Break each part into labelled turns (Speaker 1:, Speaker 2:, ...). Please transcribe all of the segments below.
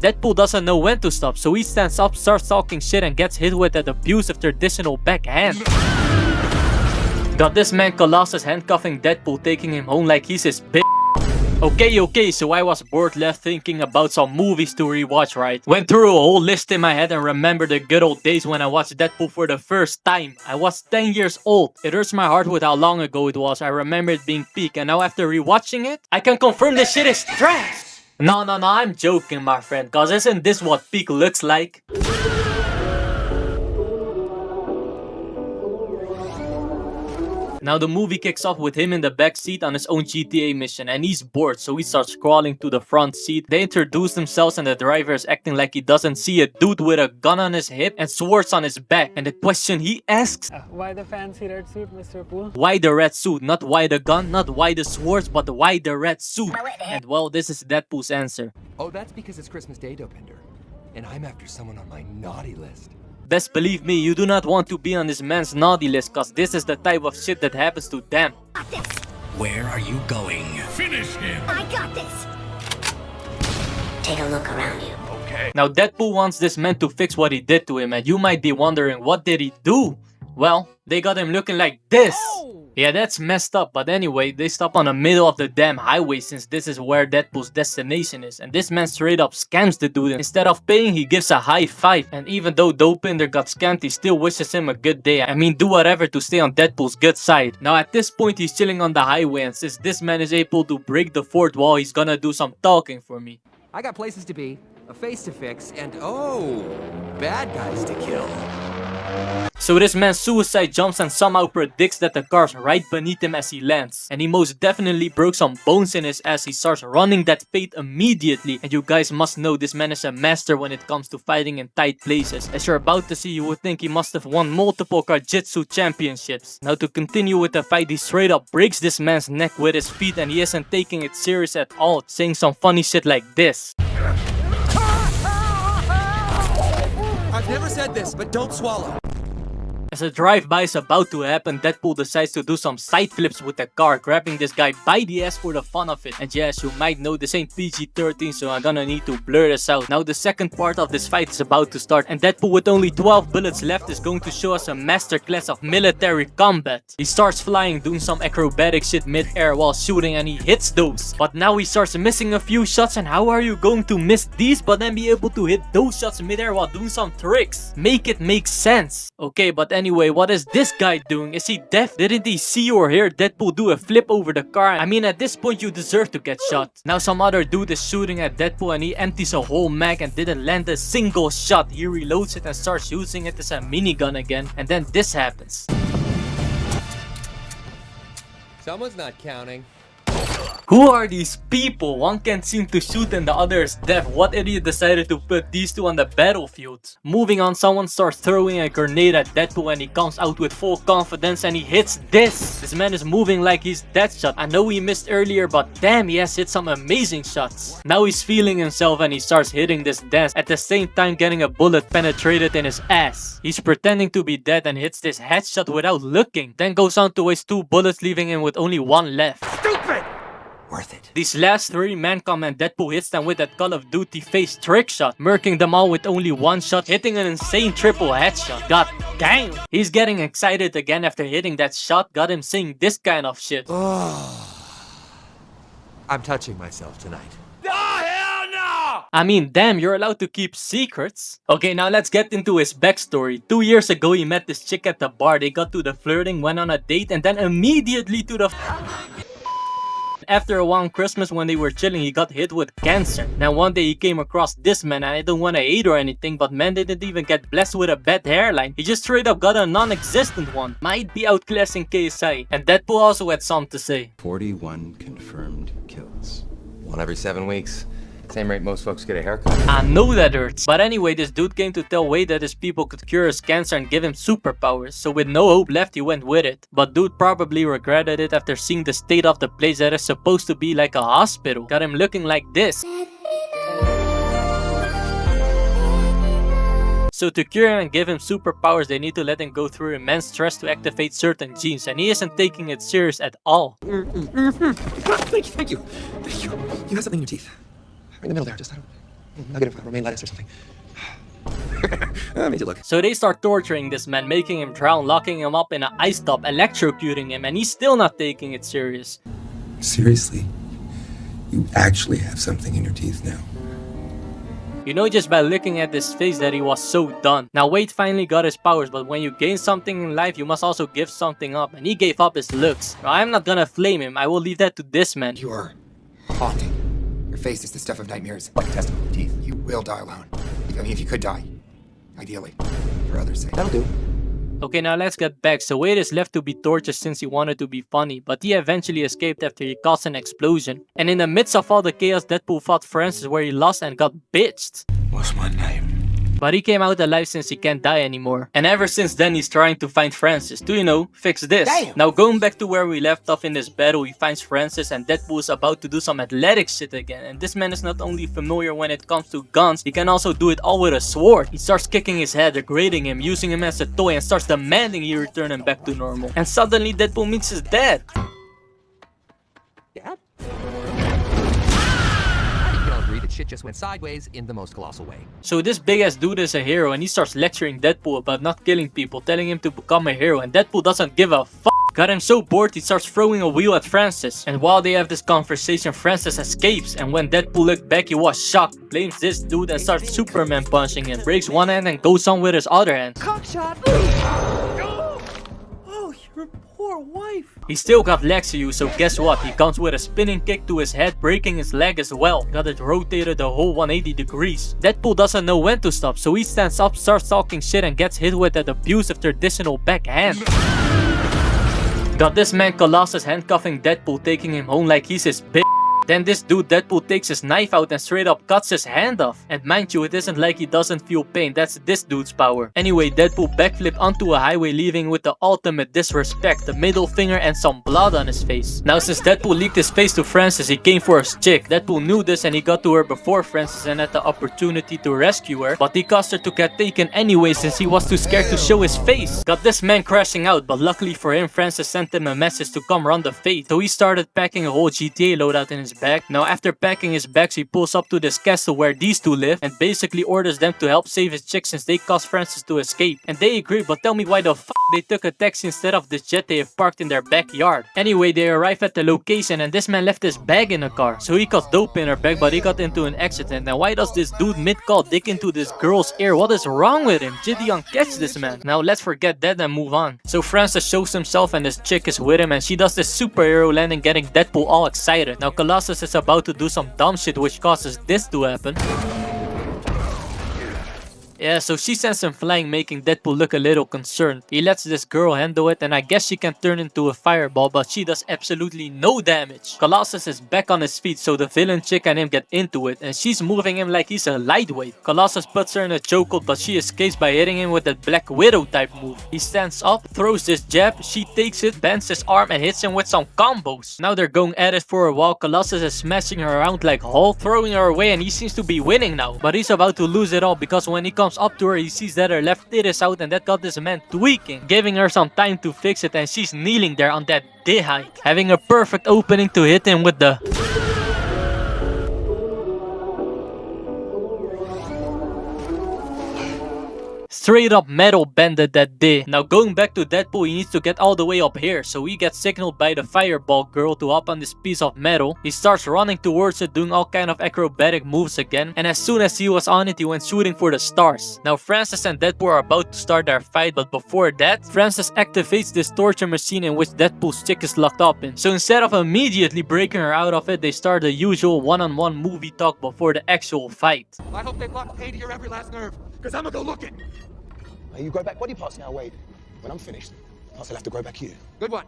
Speaker 1: Deadpool doesn't know when to stop, so he stands up, starts talking shit and gets hit with that abusive traditional backhand. Got this man Colossus handcuffing Deadpool, taking him home like he's his bitch. Okay, so I was bored left thinking about some movies to rewatch, right? Went through a whole list in my head and remembered the good old days when I watched Deadpool for the first time. I was 10 years old. It hurts my heart with how long ago it was. I remember it being peak, and now after rewatching it, I can confirm this shit is trash! No, I'm joking, my friend, cause isn't this what peak looks like? Now the movie kicks off with him in the back seat on his own GTA mission, and he's bored, so he starts crawling to the front seat. They introduce themselves and the driver is acting like he doesn't see a dude with a gun on his hip and swords on his back. And the question he asks,
Speaker 2: why the fancy red suit, Mr. Poole?
Speaker 1: Why the red suit? Not why the gun, not why the swords, but why the red suit? And well, this is Deadpool's answer.
Speaker 3: Oh, that's because it's Christmas Day, Dopinder. And I'm after someone on my naughty list.
Speaker 1: Best believe me, you do not want to be on this man's naughty list, cause this is the type of shit that happens to them.
Speaker 4: Where are you going?
Speaker 5: Finish him!
Speaker 6: I got this! Take a look around you.
Speaker 5: Okay.
Speaker 1: Now Deadpool wants this man to fix what he did to him, and you might be wondering, what did he do? Well, they got him looking like this. Yeah, that's messed up, but anyway, they stop on the middle of the damn highway since this is where Deadpool's destination is, and this man straight up scams the dude. Instead of paying, he gives a high five, and even though Dopinder got scammed, he still wishes him a good day. I mean, do whatever to stay on Deadpool's good side. Now at this point, he's chilling on the highway, and since this man is able to break the fourth wall, he's gonna do some talking for me.
Speaker 3: I got places to be, a face to fix, and oh, bad guys to kill.
Speaker 1: So this man suicide jumps and somehow predicts that the car's right beneath him as he lands. And he most definitely broke some bones in his ass. He starts running that fate immediately. And you guys must know this man is a master when it comes to fighting in tight places. As you're about to see, you would think he must have won multiple Kajitsu championships. Now to continue with the fight, he straight up breaks this man's neck with his feet, and he isn't taking it serious at all, saying some funny shit like this.
Speaker 3: I've never said this, but don't swallow.
Speaker 1: As a drive-by is about to happen, Deadpool decides to do some side flips with the car, grabbing this guy by the ass for the fun of it. And yes, you might know this ain't PG-13, so I'm gonna need to blur this out. Now the second part of this fight is about to start, and Deadpool with only 12 bullets left is going to show us a masterclass of military combat. He starts flying, doing some acrobatic shit mid-air while shooting, and he hits those. But now he starts missing a few shots, and how are you going to miss these but then be able to hit those shots mid-air while doing some tricks? Make it make sense. Okay, but anyway, what is this guy doing? Is he deaf? Didn't he see or hear Deadpool do a flip over the car? I mean, at this point you deserve to get shot. Now some other dude is shooting at Deadpool and he empties a whole mag and didn't land a single shot. He reloads it and starts using it as a minigun again, and then this happens.
Speaker 3: Someone's not counting.
Speaker 1: Who are these people? One can't seem to shoot and the other is deaf. What idiot decided to put these two on the battlefield? Moving on, someone starts throwing a grenade at Deadpool and he comes out with full confidence and he hits this. This man is moving like he's Deadshot. I know he missed earlier, but damn, he has hit some amazing shots. Now he's feeling himself and he starts hitting this dance, at the same time getting a bullet penetrated in his ass. He's pretending to be dead and hits this headshot without looking, then goes on to waste 2 bullets, leaving him with only 1 left.
Speaker 3: Stupid! Worth it.
Speaker 1: These last 3 men come and Deadpool hits them with that Call of Duty face trick shot, murking them all with only 1 shot, hitting an insane triple headshot. God damn! He's getting excited again after hitting that shot, got him saying this kind of shit.
Speaker 3: I'm touching myself tonight.
Speaker 1: I mean, damn, you're allowed to keep secrets. Okay, now let's get into his backstory. 2 years ago, he met this chick at the bar. They got to the flirting, went on a date, and then immediately to the after a while on Christmas when they were chilling, he got hit with cancer. Now one day he came across this man, and I don't want to hate or anything, but man didn't even get blessed with a bad hairline. He just straight up got a non-existent one. Might be outclassing KSI. And Deadpool also had something to say.
Speaker 7: 41 confirmed kills.
Speaker 3: 1 every 7 weeks. Same rate most folks get a haircut.
Speaker 1: I know that hurts. But anyway, this dude came to tell Wade that his people could cure his cancer and give him superpowers. So with no hope left, he went with it. But dude probably regretted it after seeing the state of the place that is supposed to be like a hospital. Got him looking like this. So to cure him and give him superpowers, they need to let him go through immense stress to activate certain genes, and he isn't taking it serious at all.
Speaker 3: Thank you. You have something in your teeth. Right in the middle there, just
Speaker 5: nugget of romaine lettuce or something. I made you look.
Speaker 1: So they start torturing this man, making him drown, locking him up in an ice tub, electrocuting him, and he's still not taking it serious.
Speaker 5: Seriously? You actually have something in your teeth now.
Speaker 1: You know just by looking at his face that he was so done. Now Wade finally got his powers, but when you gain something in life, you must also give something up, and he gave up his looks. Now I'm not gonna flame him, I will leave that to this man.
Speaker 8: You are haunting. Your face is the stuff of nightmares. Like intestinal teeth. You will die alone. I mean, if you could die. Ideally. For others' sake.
Speaker 5: That'll do.
Speaker 1: Okay, now let's get back. So Wade is left to be tortured since he wanted to be funny, but he eventually escaped after he caused an explosion. And in the midst of all the chaos, Deadpool fought Francis where he lost and got bitched.
Speaker 5: What's my name?
Speaker 1: But he came out alive since he can't die anymore. And ever since then, he's trying to find Francis to, you know, fix this.
Speaker 8: Damn.
Speaker 1: Now going back to where we left off in this battle, he finds Francis and Deadpool is about to do some athletic shit again. And this man is not only familiar when it comes to guns, he can also do it all with a sword. He starts kicking his head, degrading him, using him as a toy, and starts demanding he return him back to normal. And suddenly Deadpool meets his dad.
Speaker 3: Dad? I think we can all agree that shit just went sideways in the most colossal way.
Speaker 1: So this big ass dude is a hero and he starts lecturing Deadpool about not killing people, telling him to become a hero, and Deadpool doesn't give a fuck. Got him so bored he starts throwing a wheel at Francis. And while they have this conversation, Francis escapes, and when Deadpool looked back he was shocked, blames this dude and starts Superman punching him, breaks one hand and goes on with his other hand.
Speaker 3: Cockshot!
Speaker 1: Oh, your poor wife. He still got legs to use, so guess what? He comes with a spinning kick to his head, breaking his leg as well. Got it rotated the whole 180 degrees. Deadpool doesn't know when to stop, so he stands up, starts talking shit, and gets hit with that abusive traditional backhand. Got this man Colossus handcuffing Deadpool, taking him home like he's his bitch. Then this dude Deadpool takes his knife out and straight up cuts his hand off. And mind you, it isn't like he doesn't feel pain, that's this dude's power. Anyway, Deadpool backflipped onto a highway, leaving with the ultimate disrespect, the middle finger and some blood on his face. Now since Deadpool leaked his face to Francis, he came for his chick. Deadpool knew this and he got to her before Francis and had the opportunity to rescue her, but he caused her to get taken anyway since he was too scared to show his face. Got this man crashing out, but luckily for him, Francis sent him a message to come run the fate. So he started packing a whole GTA loadout in his bag. Now after packing his bags, he pulls up to this castle where these two live and basically orders them to help save his chick since they caused Francis to escape. And they agree, but tell me why the fuck they took a taxi instead of this jet they have parked in their backyard. Anyway, they arrive at the location and this man left his bag in the car. So he got dope in her bag, but he got into an accident. And why does this dude mid-call dig into this girl's ear? What is wrong with him? Gideon, catch this man. Now let's forget that and move on. So Francis shows himself and this chick is with him and she does this superhero landing, getting Deadpool all excited. Now Colossus is about to do some dumb shit which causes this to happen. Yeah, so she sends him flying, making Deadpool look a little concerned. He lets this girl handle it and I guess she can turn into a fireball, but she does absolutely no damage. Colossus is back on his feet, so the villain chick and him get into it and she's moving him like he's a lightweight. Colossus puts her in a chokehold, but she escapes by hitting him with that Black Widow type move. He stands up, throws this jab, she takes it, bends his arm and hits him with some combos. Now they're going at it for a while. Colossus is smashing her around like Hulk, throwing her away, and he seems to be winning now. But he's about to lose it all because when he comes up to her, he sees that her left tit is out and that got this man tweaking, giving her some time to fix it, and she's kneeling there on that D hike, having a perfect opening to hit him with the straight up metal banded that day. Now going back to Deadpool, he needs to get all the way up here, so he gets signaled by the fireball girl to hop on this piece of metal. He starts running towards it, doing all kind of acrobatic moves again, and as soon as he was on it, he went shooting for the stars. Now Francis and Deadpool are about to start their fight, but before that, Francis activates this torture machine in which Deadpool's chick is locked up in. So instead of immediately breaking her out of it, they start the usual one-on-one movie talk before the actual fight.
Speaker 8: I hope they block pain to your every last nerve, because I'm gonna go looking.
Speaker 5: You grow back body parts now, Wade. When I'm finished, parts will have to grow back here.
Speaker 8: Good one.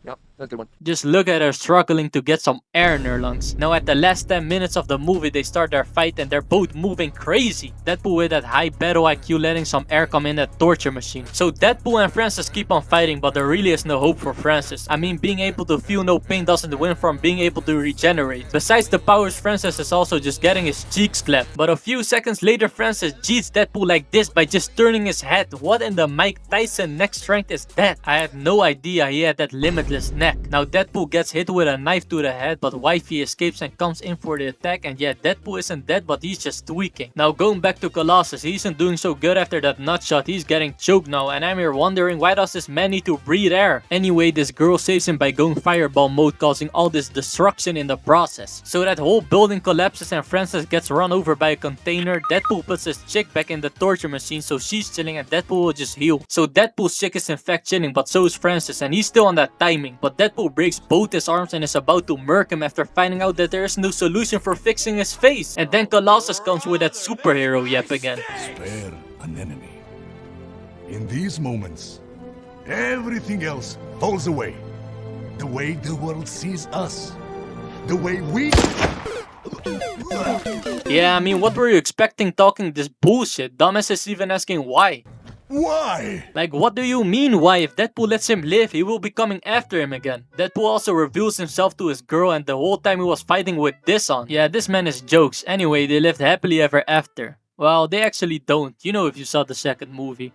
Speaker 8: Yep, that's a good one.
Speaker 1: Just look at her struggling to get some air in her lungs. Now at the last 10 minutes of the movie, they start their fight and they're both moving crazy. Deadpool with that high battle IQ letting some air come in that torture machine. So Deadpool and Francis keep on fighting, but there really is no hope for Francis. I mean, being able to feel no pain doesn't win from being able to regenerate. Besides the powers, Francis is also just getting his cheeks clapped. But a few seconds later, Francis cheats Deadpool like this by just turning his head. What in the Mike Tyson neck strength is that? I had no idea he had that limitless neck neck. Now Deadpool gets hit with a knife to the head, but Wifey escapes and comes in for the attack, and yeah, Deadpool isn't dead, but he's just tweaking. Now going back to Colossus, he isn't doing so good after that nut shot, he's getting choked now, and I'm here wondering why does this man need to breathe air? Anyway, this girl saves him by going fireball mode, causing all this destruction in the process. So that whole building collapses and Francis gets run over by a container. Deadpool puts his chick back in the torture machine, so she's chilling and Deadpool will just heal. So Deadpool's chick is in fact chilling, but so is Francis, and he's still on that timing. But Deadpool breaks both his arms and is about to murk him after finding out that there is no solution for fixing his face. And then Colossus comes with that superhero yep again.
Speaker 9: Spare an enemy. In these moments, everything else falls away. The way the world sees us. The way we...
Speaker 1: Yeah, I mean, what were you expecting talking this bullshit? Dumbass is even asking why.
Speaker 9: Why?
Speaker 1: Like, what do you mean why? If Deadpool lets him live, he will be coming after him again. Deadpool also reveals himself to his girl, and the whole time he was fighting with this on. Yeah, this man is jokes. Anyway, they lived happily ever after. Well, they actually don't. You know if you saw the second movie.